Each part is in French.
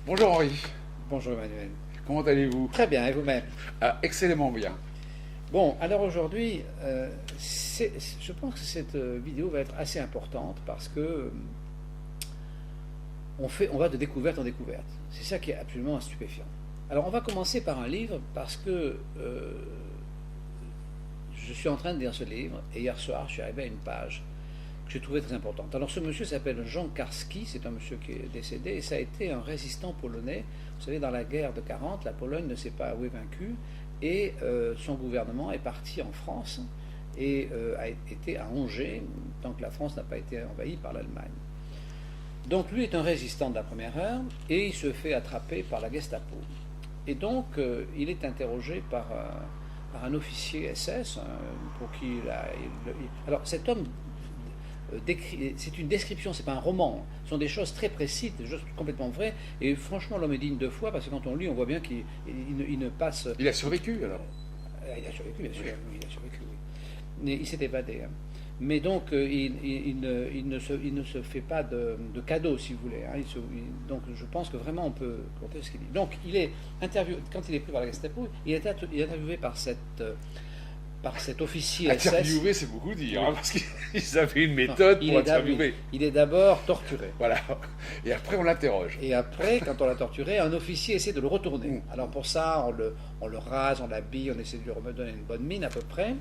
Bonjour Henri, Bonjour Emmanuel. comment allez-vous? Très bien, et vous-même? Excellemment bien. Bon, alors aujourd'hui, je pense que cette vidéo va être assez importante parce que on va de découverte en découverte. C'est ça qui est absolument stupéfiant. Alors on va commencer par un livre parce que je suis en train de lire ce livre et hier soir je suis arrivé à une page que j'ai trouvée très importante. Alors ce monsieur s'appelle Jean Karski, c'est un monsieur qui est décédé et ça a été un résistant polonais. Vous savez, dans la guerre de 40, la Pologne ne s'est pas avouée vaincue et son gouvernement est parti en France et a été à Angers tant que la France n'a pas été envahie par l'Allemagne. Donc lui est un résistant de la première heure et il se fait attraper par la Gestapo. Et donc il est interrogé par un officier SS pour qui alors cet homme c'est une description, c'est pas un roman, ce sont des choses très précises, des choses complètement vraies, et franchement l'homme est digne de foi parce que quand on lit on voit bien qu'il ne passe... Il a survécu alors? Il a survécu, bien sûr, oui, il a survécu, oui. Mais il s'est évadé. Hein. Mais donc, il ne se fait pas de cadeaux, si vous voulez. Hein. Donc, je pense que vraiment, on peut compter ce qu'il dit. Donc, il est interviewé, quand il est pris par la Gestapo, il est interviewé par cet officier SS. Interviewer, c'est beaucoup dire, hein, parce qu'ils avaient une méthode pour interviewer. Il est d'abord torturé. Voilà. Et après, on l'interroge. Et après, quand on l'a torturé, un officier essaie de le retourner. Alors, pour ça, on le rase, on l'habille, on essaie de lui redonner une bonne mine, à peu près.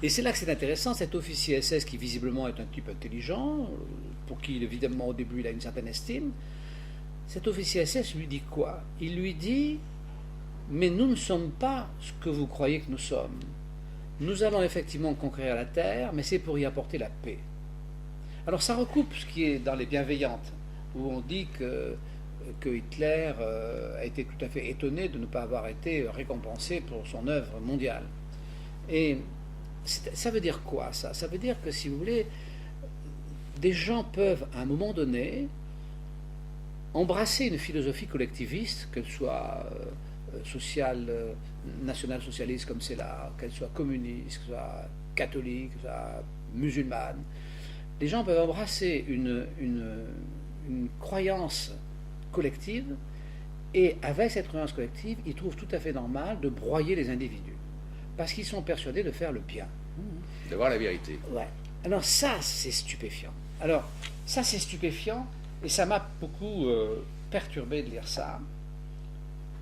Et c'est là que c'est intéressant, cet officier SS qui visiblement est un type intelligent, pour qui évidemment au début il a une certaine estime, cet officier SS lui dit quoi? Il lui dit, mais nous ne sommes pas ce que vous croyez que nous sommes. Nous allons effectivement conquérir la terre, mais c'est pour y apporter la paix. Alors ça recoupe ce qui est dans Les Bienveillantes, où on dit que Hitler a été tout à fait étonné de ne pas avoir été récompensé pour son œuvre mondiale. Et ça veut dire quoi, ça? Ça veut dire que, si vous voulez, des gens peuvent, à un moment donné, embrasser une philosophie collectiviste, qu'elle soit national-socialiste comme c'est là, qu'elle soit communiste, qu'elle soit catholique, qu'elle soit musulmane. Les gens peuvent embrasser une croyance collective, et avec cette croyance collective, ils trouvent tout à fait normal de broyer les individus. Parce qu'ils sont persuadés de faire le bien. D'avoir la vérité. Ouais. Alors ça, c'est stupéfiant. Alors, ça, c'est stupéfiant, et ça m'a beaucoup perturbé de lire ça,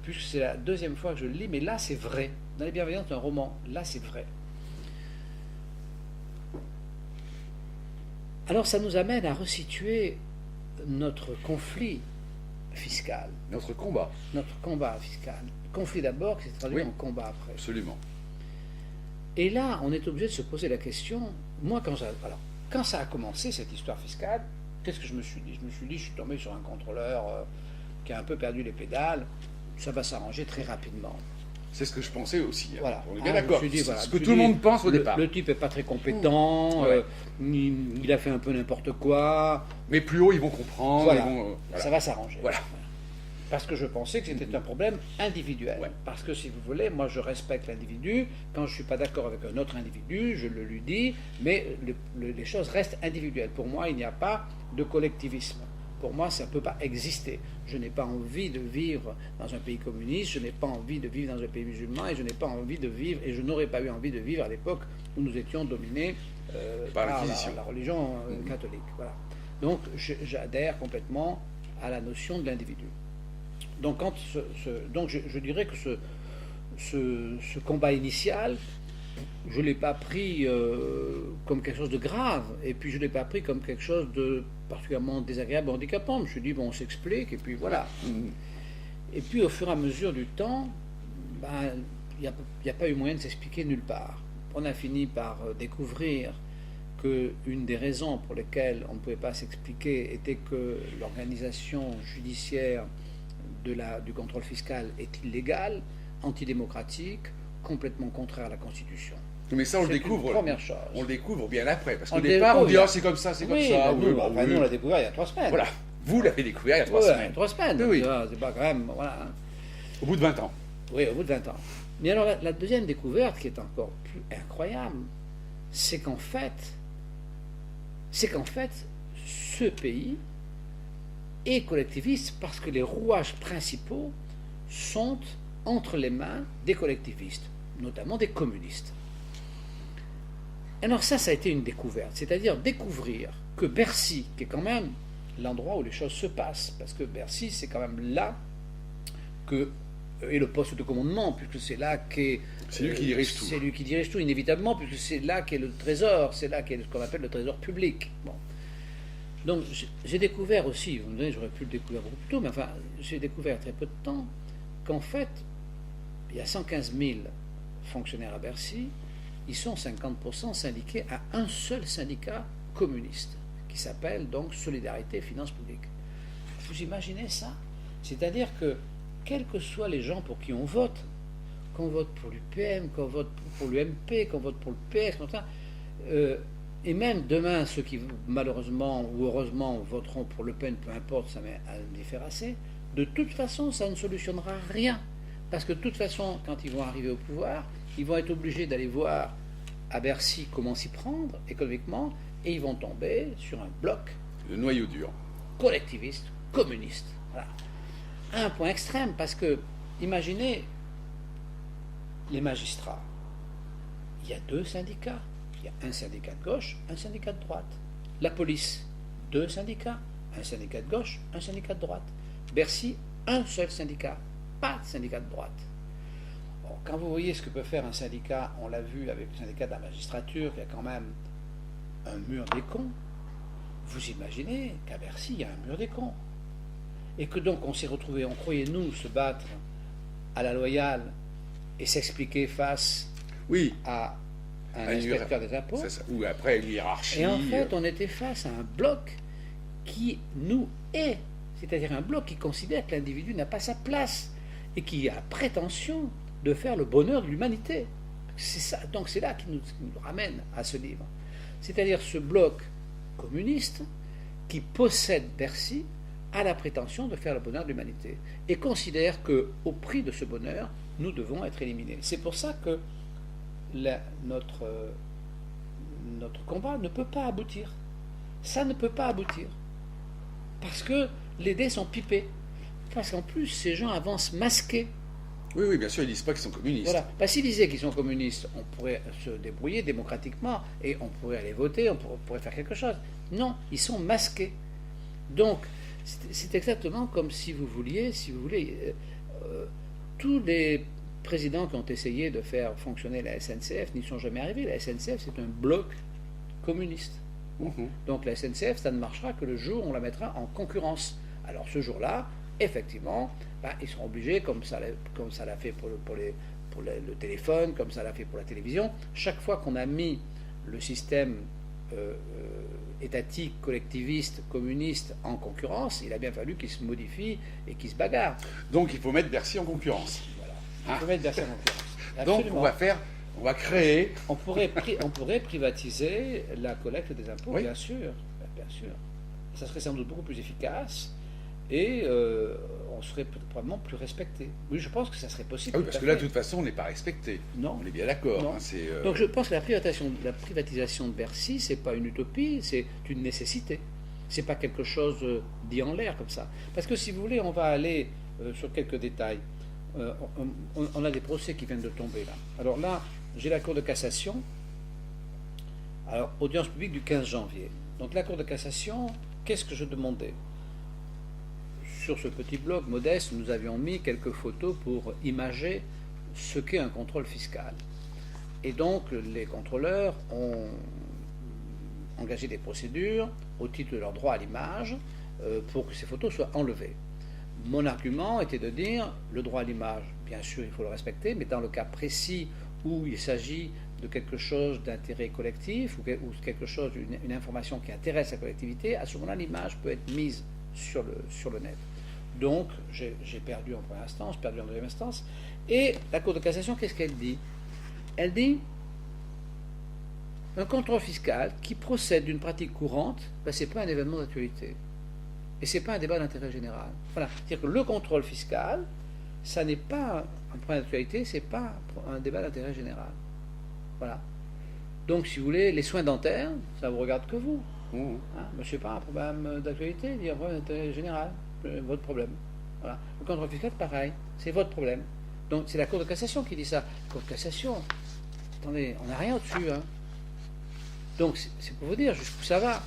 puisque c'est la deuxième fois que je le lis, mais là, c'est vrai. Dans Les Bienveillantes, un roman, là, c'est vrai. Alors, ça nous amène à resituer notre conflit fiscal. Notre combat. Notre combat fiscal. Conflit d'abord, qui s'est traduit en combat après. Absolument. Et là, on est obligé de se poser la question, moi, quand ça a commencé, cette histoire fiscale, qu'est-ce que je me suis dit? Je me suis dit, je suis tombé sur un contrôleur qui a un peu perdu les pédales, ça va s'arranger très rapidement. C'est ce que je pensais aussi. Hein. Voilà. On est bien d'accord. C'est voilà, ce que tout le monde pense au départ. Le type n'est pas très compétent, Ouais. Il a fait un peu n'importe quoi. Mais plus haut, ils vont comprendre. Voilà. Voilà. Ça va s'arranger. Voilà. Parce que je pensais que c'était un problème individuel. Ouais. Parce que, si vous voulez, moi je respecte l'individu. Quand je ne suis pas d'accord avec un autre individu, je le lui dis, mais les choses restent individuelles. Pour moi, il n'y a pas de collectivisme. Pour moi, ça ne peut pas exister. Je n'ai pas envie de vivre dans un pays communiste, je n'ai pas envie de vivre dans un pays musulman, et je n'ai pas envie de vivre, et je n'aurais pas eu envie de vivre à l'époque où nous étions dominés par la religion catholique. Voilà. Donc, j'adhère complètement à la notion de l'individu. Donc, je dirais que ce combat initial, je ne l'ai pas pris comme quelque chose de grave, et puis je ne l'ai pas pris comme quelque chose de particulièrement désagréable, handicapant. Je me suis dit, bon, on s'explique, et puis voilà. Et puis au fur et à mesure du temps, il n'y a pas eu moyen de s'expliquer nulle part. On a fini par découvrir qu'une des raisons pour lesquelles on ne pouvait pas s'expliquer était que l'organisation judiciaire du contrôle fiscal est illégale, antidémocratique, complètement contraire à la Constitution. Mais ça, on le découvre. Première chose. On le découvre bien après. Parce qu'au départ, on dit, c'est comme ça, c'est comme ça. Nous, on l'a découvert il y a 3 semaines. Voilà. Vous l'avez découvert il y a 3 semaines. 3 semaines. Oui. C'est pas quand même. Voilà. Au bout de 20 ans. Oui, au bout de 20 ans. Mais alors, la deuxième découverte, qui est encore plus incroyable, c'est qu'en fait, ce pays est collectiviste parce que les rouages principaux sont entre les mains des collectivistes, notamment des communistes. Alors ça a été une découverte, c'est-à-dire découvrir que Bercy, qui est quand même l'endroit où les choses se passent, parce que Bercy, c'est quand même là que est le poste de commandement, puisque c'est là qu'est... C'est lui qui dirige tout. C'est lui qui dirige tout, inévitablement, puisque c'est là qu'est le trésor, c'est là qu'est ce qu'on appelle le trésor public. Bon. Donc j'ai découvert aussi, vous me direz, j'aurais pu le découvrir beaucoup plus tôt, mais enfin, j'ai découvert très peu de temps qu'en fait, il y a 115 000 fonctionnaires à Bercy, ils sont 50% syndiqués à un seul syndicat communiste, qui s'appelle donc Solidarité et Finances Publiques. Vous imaginez ça? C'est-à-dire que, quels que soient les gens pour qui on vote, qu'on vote pour l'UPM, qu'on vote pour l'UMP, qu'on vote pour le PS, et même demain, ceux qui malheureusement ou heureusement voteront pour Le Pen, peu importe, ça m'est assez, de toute façon, ça ne solutionnera rien. Parce que de toute façon, quand ils vont arriver au pouvoir, ils vont être obligés d'aller voir à Bercy comment s'y prendre économiquement, et ils vont tomber sur un bloc Le noyau dur. collectiviste, communiste. Voilà. À un point extrême, parce que, imaginez, les magistrats, il y a 2 syndicats. Il y a un syndicat de gauche, un syndicat de droite. La police, 2 syndicats, un syndicat de gauche, un syndicat de droite. Bercy, un seul syndicat, pas de syndicat de droite. Bon, quand vous voyez ce que peut faire un syndicat, on l'a vu avec le syndicat de la magistrature, il y a quand même un mur des cons. Vous imaginez qu'à Bercy, il y a un mur des cons. Et que donc on s'est retrouvé, on croyait nous se battre à la loyale et s'expliquer face à un inspecteur des impôts. Ça. Ou après une hiérarchie. Et en fait, on était face à un bloc qui nous est, c'est-à-dire un bloc qui considère que l'individu n'a pas sa place et qui a prétention de faire le bonheur de l'humanité. C'est ça, donc c'est là qui nous ramène à ce livre. C'est-à-dire ce bloc communiste qui possède Bercy a la prétention de faire le bonheur de l'humanité et considère qu'au prix de ce bonheur, nous devons être éliminés. C'est pour ça que notre combat ne peut pas aboutir. Ça ne peut pas aboutir. Parce que les dés sont pipés. Parce qu'en plus, ces gens avancent masqués. Oui, bien sûr, ils ne disent pas qu'ils sont communistes. Voilà. Bah, s'ils disaient qu'ils sont communistes, on pourrait se débrouiller démocratiquement et on pourrait aller voter, on pourrait faire quelque chose. Non, ils sont masqués. Donc, c'est exactement comme si vous voulez, tous les présidents qui ont essayé de faire fonctionner la SNCF n'y sont jamais arrivés. La SNCF, c'est un bloc communiste. Donc la SNCF, ça ne marchera que le jour où on la mettra en concurrence. Alors ce jour-là, effectivement, ils seront obligés, comme ça l'a fait pour le téléphone, comme ça l'a fait pour la télévision, chaque fois qu'on a mis le système étatique, collectiviste, communiste en concurrence, il a bien fallu qu'il se modifie et qu'il se bagarre. Donc il faut mettre Bercy en concurrence. Voilà. Il faut mettre Bercy en concurrence. Absolument. Donc on va créer... On pourrait privatiser la collecte des impôts, oui. Bien sûr. Ça serait sans doute beaucoup plus efficace et on serait probablement plus respecté. Oui, je pense que ça serait possible. Ah oui, parce que là, de toute façon, on n'est pas respecté. Non. On est bien d'accord. Donc je pense que la privatisation de Bercy, c'est pas une utopie, c'est une nécessité. C'est pas quelque chose dit en l'air comme ça. Parce que si vous voulez, on va aller sur quelques détails. On a des procès qui viennent de tomber là. Alors là, j'ai la Cour de cassation. Alors, audience publique du 15 janvier. Donc la Cour de cassation, qu'est-ce que je demandais? Sur ce petit blog modeste, nous avions mis quelques photos pour imager ce qu'est un contrôle fiscal. Et donc, les contrôleurs ont engagé des procédures au titre de leur droit à l'image pour que ces photos soient enlevées. Mon argument était de dire, le droit à l'image, bien sûr, il faut le respecter, mais dans le cas précis où il s'agit de quelque chose d'intérêt collectif ou quelque chose, une information qui intéresse la collectivité, à ce moment-là, l'image peut être mise sur le net. Donc, j'ai perdu en première instance, perdu en deuxième instance. Et la Cour de cassation, qu'est-ce qu'elle dit? Elle dit un contrôle fiscal qui procède d'une pratique courante, ce n'est pas un événement d'actualité. Et ce n'est pas un débat d'intérêt général. Voilà. C'est-à-dire que le contrôle fiscal, ça n'est pas un point d'actualité, ce n'est pas un débat d'intérêt général. Voilà. Donc, si vous voulez, les soins dentaires, ça ne vous regarde que vous. Hein, mais c'est pas un problème d'actualité, il y a un problème d'intérêt général, votre problème. Voilà. Le contrôle fiscal, pareil, c'est votre problème. Donc c'est la Cour de cassation qui dit ça. La Cour de cassation, attendez, on n'a rien au-dessus. Hein. Donc c'est pour vous dire jusqu'où ça va.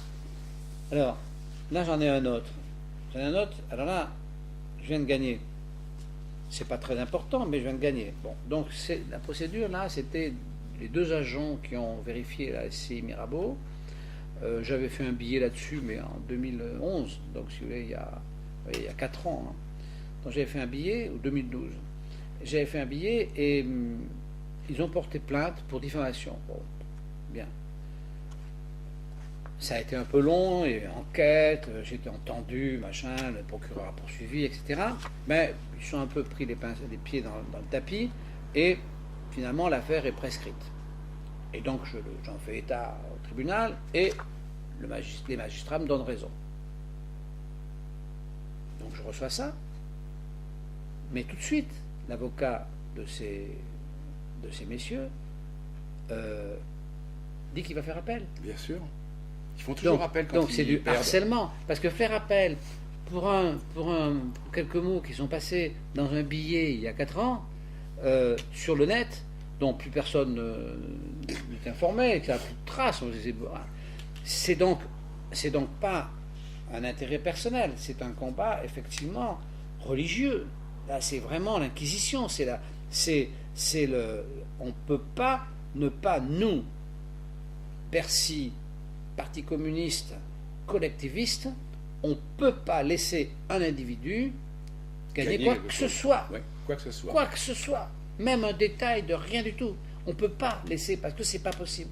Alors, là j'en ai un autre. Alors là, je viens de gagner. C'est pas très important, mais je viens de gagner. Bon, donc la procédure là, c'était les 2 agents qui ont vérifié la SCI Mirabeau. J'avais fait un billet là-dessus, mais en 2011, donc si vous voulez, il y a 4 ans. Hein. Donc j'avais fait un billet, ou 2012. J'avais fait un billet et ils ont porté plainte pour diffamation. Bon, bien. Ça a été un peu long, il y a eu une enquête, j'ai été entendu, machin, le procureur a poursuivi, etc. Mais ils sont un peu pris les pieds dans le tapis, et finalement l'affaire est prescrite. Et donc j'en fais état au tribunal, et les magistrats me donnent raison. Donc je reçois ça, mais tout de suite, l'avocat de ces messieurs dit qu'il va faire appel. Bien sûr. Ils font toujours appel quand donc c'est du perdent. harcèlement, parce que faire appel pour quelques mots qui sont passés dans un billet il y a 4 ans sur le net, dont plus personne n'est informé, qui n'a plus de traces, c'est donc pas un intérêt personnel, c'est un combat effectivement religieux. Là, c'est vraiment l'inquisition, on ne peut pas ne pas, nous, Bercy, Parti communiste, collectiviste, on ne peut pas laisser un individu gagner quoi que ce soit. Ouais, quoi que ce soit. Quoi que ce soit. Même un détail de rien du tout. On ne peut pas laisser, parce que c'est pas possible.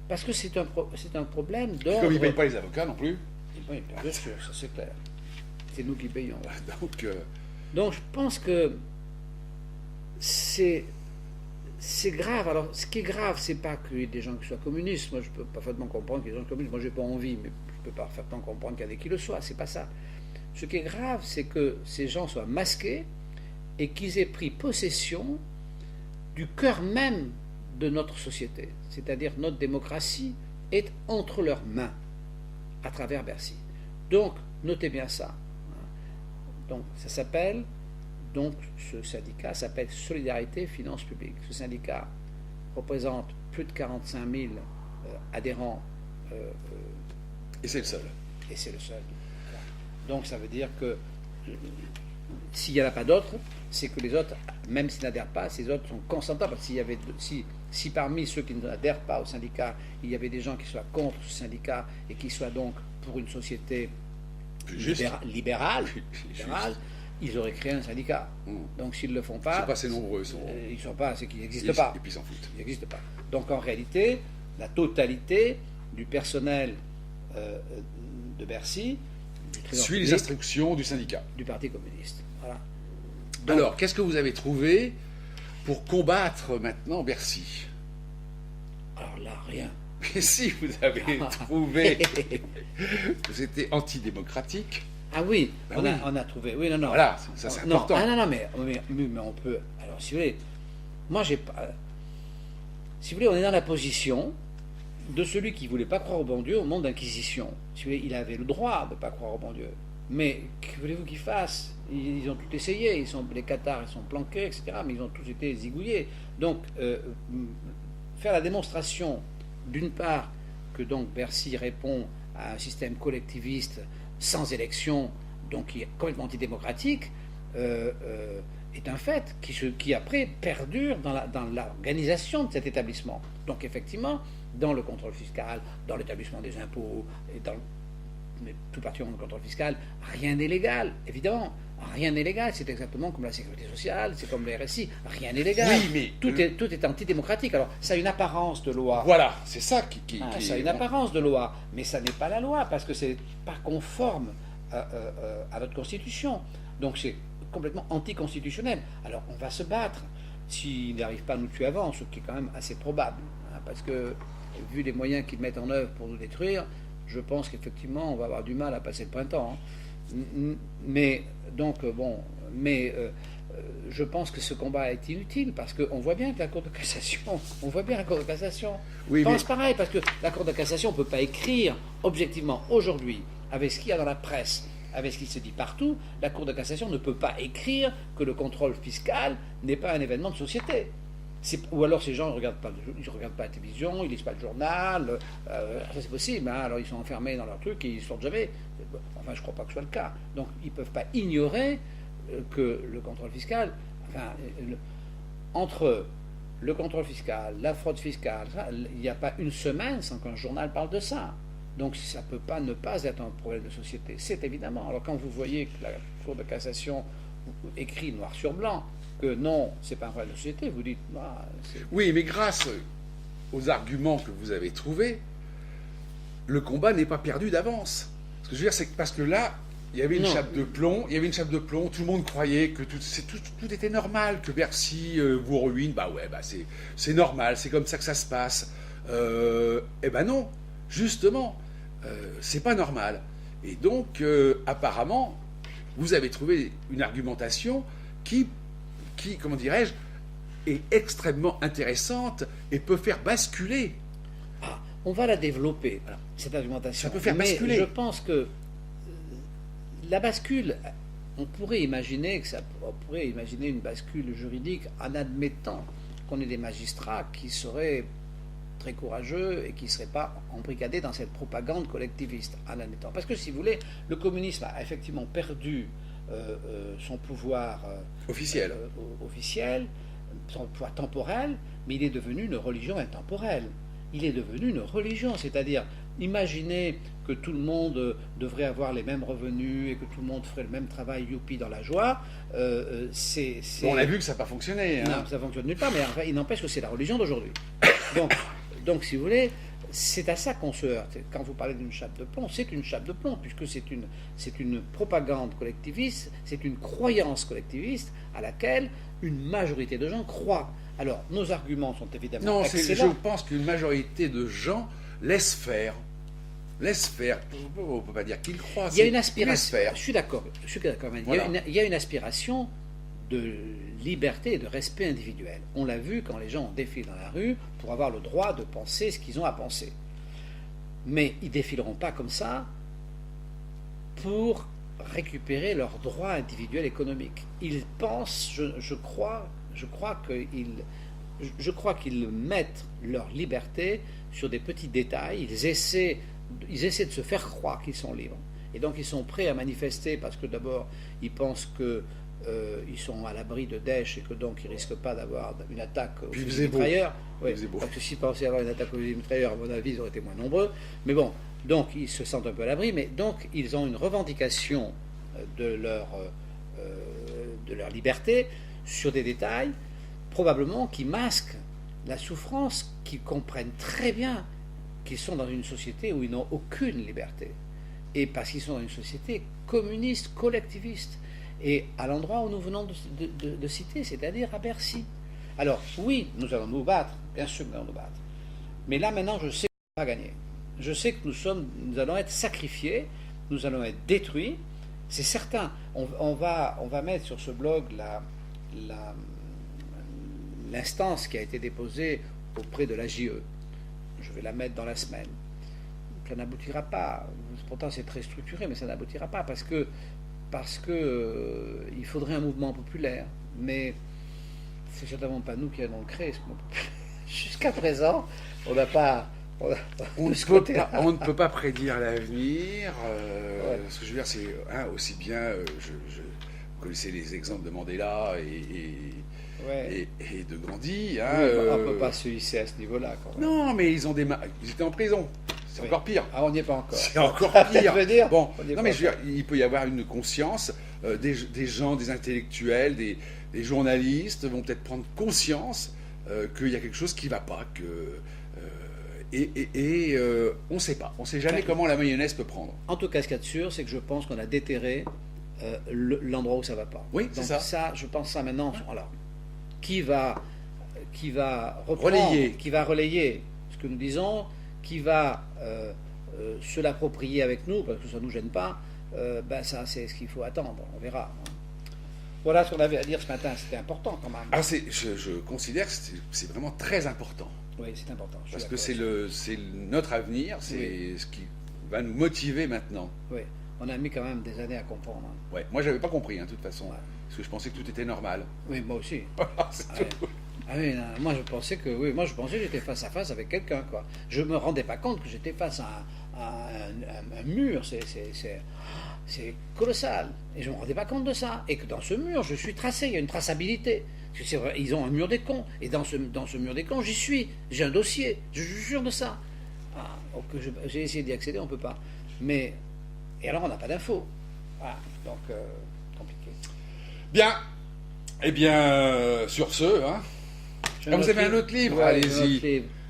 Parce que c'est un problème d'ordre. Comme ils ne payent pas les avocats non plus. Oui, bien sûr, ça c'est clair. C'est nous qui payons. Donc je pense que c'est grave. Alors, ce qui est grave, c'est pas qu'il y ait des gens qui soient communistes. Moi, je peux parfaitement comprendre qu'il y ait des gens communistes. Moi, j'ai pas envie, mais je peux parfaitement comprendre qu'il y a des qui le soient. C'est pas ça. Ce qui est grave, c'est que ces gens soient masqués et qu'ils aient pris possession du cœur même de notre société. C'est-à-dire notre démocratie est entre leurs mains à travers Bercy. Donc, notez bien ça. Donc, ça s'appelle... Donc, ce syndicat s'appelle Solidarité Finances Publiques. Ce syndicat représente plus de 45 000 adhérents. Et c'est le seul. Et c'est le seul. Voilà. Donc, ça veut dire que s'il n'y en a pas d'autres, c'est que les autres, même s'ils n'adhèrent pas, ces autres sont consentants. Parce que si parmi ceux qui n'adhèrent pas au syndicat, il y avait des gens qui soient contre ce syndicat et qui soient donc pour une société libérale, ils auraient créé un syndicat. Donc s'ils ne le font pas... Ils ne sont pas assez nombreux. Ils ne sont pas, c'est qu'ils n'existent pas. Et puis ils s'en foutent. Ils n'existent pas. Donc en réalité, la totalité du personnel de Bercy suit les instructions du syndicat. Du Parti communiste. Voilà. Donc, alors, qu'est-ce que vous avez trouvé pour combattre maintenant Bercy? Alors là, rien. Mais si vous avez trouvé que c'était antidémocratique... Ah oui, ben on a trouvé. Oui, non. Voilà, ça c'est important. Non, mais on peut. Alors, si vous voulez, moi j'ai pas. Si vous voulez, on est dans la position de celui qui ne voulait pas croire au bon Dieu au monde d'inquisition. Si vous voulez, il avait le droit de ne pas croire au bon Dieu. Mais que voulez-vous qu'ils fassent? Ils ont tout essayé. Les Qatars, ils sont planqués, etc. Mais ils ont tous été zigouillés. Donc, faire la démonstration, d'une part, que donc Bercy répond à un système collectiviste sans élection, donc qui est complètement antidémocratique, est un fait qui après perdure dans l'organisation de cet établissement. Donc effectivement, dans le contrôle fiscal, dans l'établissement des impôts, et tout particulièrement le contrôle fiscal, rien n'est légal, évidemment. Rien n'est légal, c'est exactement comme la sécurité sociale, c'est comme le RSI, rien n'est légal. Oui, mais tout est antidémocratique. Alors, ça a une apparence de loi. Voilà, c'est ça qui ça a une apparence de loi, mais ça n'est pas la loi, parce que c'est pas conforme à notre Constitution. Donc c'est complètement anticonstitutionnel. Alors, on va se battre s'il n'arrive pas à nous tuer avant, ce qui est quand même assez probable, hein, parce que, vu les moyens qu'ils mettent en œuvre pour nous détruire, je pense qu'effectivement, on va avoir du mal à passer le printemps. Hein. Mais donc je pense que ce combat est inutile parce qu'on voit bien que la Cour de cassation, Oui, pense pareil, parce que la Cour de cassation ne peut pas écrire objectivement aujourd'hui, avec ce qu'il y a dans la presse, avec ce qui se dit partout, la Cour de cassation ne peut pas écrire que le contrôle fiscal n'est pas un événement de société. Ou alors ces gens ne regardent pas la télévision, ils lisent pas le journal, ça c'est possible, hein, alors ils sont enfermés dans leur truc et ils sortent jamais. Enfin, je ne crois pas que ce soit le cas. Donc ils ne peuvent pas ignorer que le contrôle fiscal, enfin, entre le contrôle fiscal, la fraude fiscale, il n'y a pas une semaine sans qu'un journal parle de ça. Donc ça ne peut pas ne pas être un problème de société. C'est évidemment. Alors quand vous voyez que la Cour de cassation écrit noir sur blanc que non, c'est pas un problème de société, vous dites... Ah, oui, mais grâce aux arguments que vous avez trouvés, le combat n'est pas perdu d'avance. Ce que je veux dire, c'est que parce que là, il y avait une chape de plomb, tout le monde croyait que tout était normal, que Bercy vous ruine, c'est normal, c'est comme ça que ça se passe. Eh ben non, justement, c'est pas normal. Et donc, apparemment, vous avez trouvé une argumentation qui, comment dirais-je, est extrêmement intéressante et peut faire basculer. Ah, on va la développer, cette argumentation. Ça peut faire basculer. Je pense que la bascule, on pourrait imaginer une bascule juridique en admettant qu'on ait des magistrats qui seraient très courageux et qui ne seraient pas embrigadés dans cette propagande collectiviste en admettant. Parce que si vous voulez, le communisme a effectivement perdu son pouvoir officiel, son pouvoir temporel, mais il est devenu une religion intemporelle. Il est devenu une religion, c'est-à-dire, imaginez que tout le monde devrait avoir les mêmes revenus et que tout le monde ferait le même travail, youpi, dans la joie. On a vu que ça n'a pas fonctionné. Hein. Non, ça ne fonctionne nulle part, mais enfin, il n'empêche que c'est la religion d'aujourd'hui. Donc, si vous voulez, c'est à ça qu'on se heurte. Quand vous parlez d'une chape de plomb, c'est une chape de plomb, puisque c'est une propagande collectiviste, c'est une croyance collectiviste à laquelle une majorité de gens croient. Alors, nos arguments sont évidemment excellents. Je pense qu'une majorité de gens laissent faire. On ne peut pas dire qu'ils croient. Il y a une aspiration. Je suis d'accord. Voilà. Il y a une aspiration de liberté et de respect individuel. On l'a vu quand les gens ont défilé dans la rue pour avoir le droit de penser ce qu'ils ont à penser. Mais ils ne défileront pas comme ça pour récupérer leurs droits individuels économiques. Ils pensent, je crois qu'ils mettent leur liberté sur des petits détails. Ils essaient de se faire croire qu'ils sont libres. Et donc ils sont prêts à manifester parce que d'abord ils pensent que ils sont à l'abri de Daesh et que donc ils ne risquent pas d'avoir une attaque aux fusils mitrailleurs. Oui, parce que s'ils pensaient avoir une attaque aux fusils mitrailleurs, à mon avis, ils auraient été moins nombreux. Mais bon, donc ils se sentent un peu à l'abri, mais donc ils ont une revendication de leur liberté sur des détails, probablement qui masquent la souffrance, qu'ils comprennent très bien qu'ils sont dans une société où ils n'ont aucune liberté. Et parce qu'ils sont dans une société communiste, collectiviste. Et à l'endroit où nous venons de citer, c'est-à-dire à Bercy. Alors, oui, nous allons nous battre, bien sûr que nous allons nous battre. Mais là, maintenant, je sais qu'on va gagner. Je sais que nous allons être sacrifiés, nous allons être détruits, c'est certain. On va mettre sur ce blog l'instance qui a été déposée auprès de la JE. Je vais la mettre dans la semaine. Ça n'aboutira pas. Pourtant, c'est très structuré, mais ça n'aboutira pas parce que il faudrait un mouvement populaire, mais c'est certainement pas nous qui allons le créer, ce mouvement populaire. Jusqu'à présent, on n'a pas... On ne peut pas prédire l'avenir. Ce que je veux dire, c'est aussi bien... vous connaissez les exemples de Mandela et de Gandhi. On ne peut pas se hisser à ce niveau-là. Non, mais ils étaient en prison. C'est encore pire. Ah, on n'y est pas encore. C'est encore pire. Bon, non, mais je veux dire, il peut y avoir une conscience. Des gens, des intellectuels, des journalistes vont peut-être prendre conscience qu'il y a quelque chose qui ne va pas. On ne sait pas. On ne sait jamais comment la mayonnaise peut prendre. En tout cas, ce qu'il y a de sûr, c'est que je pense qu'on a déterré l'endroit où ça ne va pas. Oui, c'est donc ça. Je pense ça maintenant. Alors, qui va reprendre, relayer. Qui va relayer ce que nous disons, qui va se l'approprier avec nous, parce que ça ne nous gêne pas, ça c'est ce qu'il faut attendre, on verra. Voilà ce qu'on avait à dire ce matin, c'était important quand même. Ah, je considère que c'est vraiment très important. Oui, c'est important. Parce que c'est notre avenir, c'est ce qui va nous motiver maintenant. Oui, on a mis quand même des années à comprendre. Hein. Ouais, moi, j'avais pas compris, hein, de toute façon. Ouais. Parce que je pensais que tout était normal. Oui, moi aussi. Voilà, c'est Ah, tout. ouais. Ah oui, non, moi je pensais que j'étais face à face avec quelqu'un, quoi. Je me rendais pas compte que j'étais face à un mur, c'est colossal. Et je me rendais pas compte de ça. Et que dans ce mur, je suis tracé, il y a une traçabilité. Parce que c'est vrai, ils ont un mur des cons. Et dans ce mur des cons, j'y suis. J'ai un dossier. Je suis sûr de ça. Ah, donc j'ai essayé d'y accéder, on peut pas. Mais, et alors on n'a pas d'infos. Voilà, donc compliqué. Bien. Eh bien, sur ce, hein. J'ai Ah, vous avez un autre livre, Ouais, allez-y.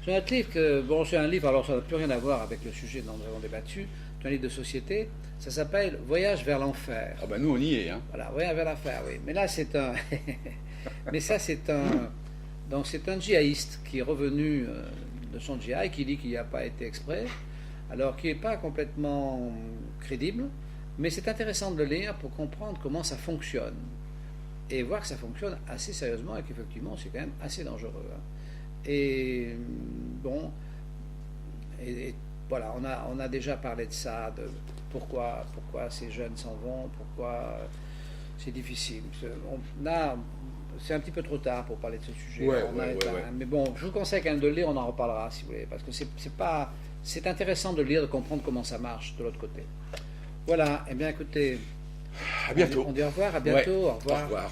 J'ai un autre livre que, bon, c'est un livre, alors ça n'a plus rien à voir avec le sujet dont nous avons débattu. C'est un livre de société. Ça s'appelle Voyage vers l'enfer. Ah ben nous, on y est, hein. Voilà, Voyage vers l'enfer, oui. Mais là, c'est un. Mais ça, c'est un. Donc, c'est un djihadiste qui est revenu de son djihad, qui dit qu'il n'y a pas été exprès, alors qui n'est pas complètement crédible. Mais c'est intéressant de le lire pour comprendre comment ça fonctionne. Et voir que ça fonctionne assez sérieusement et qu'effectivement, c'est quand même assez dangereux. Hein. Et bon, et voilà, on a déjà parlé de ça, de pourquoi ces jeunes s'en vont, pourquoi c'est difficile. C'est un petit peu trop tard pour parler de ce sujet. Ouais. Mais bon, je vous conseille quand même de le lire, on en reparlera si vous voulez, parce que c'est intéressant de lire, de comprendre comment ça marche de l'autre côté. Voilà, eh bien écoutez, À bientôt. on dit au revoir, à bientôt, Ouais. au revoir. Au revoir.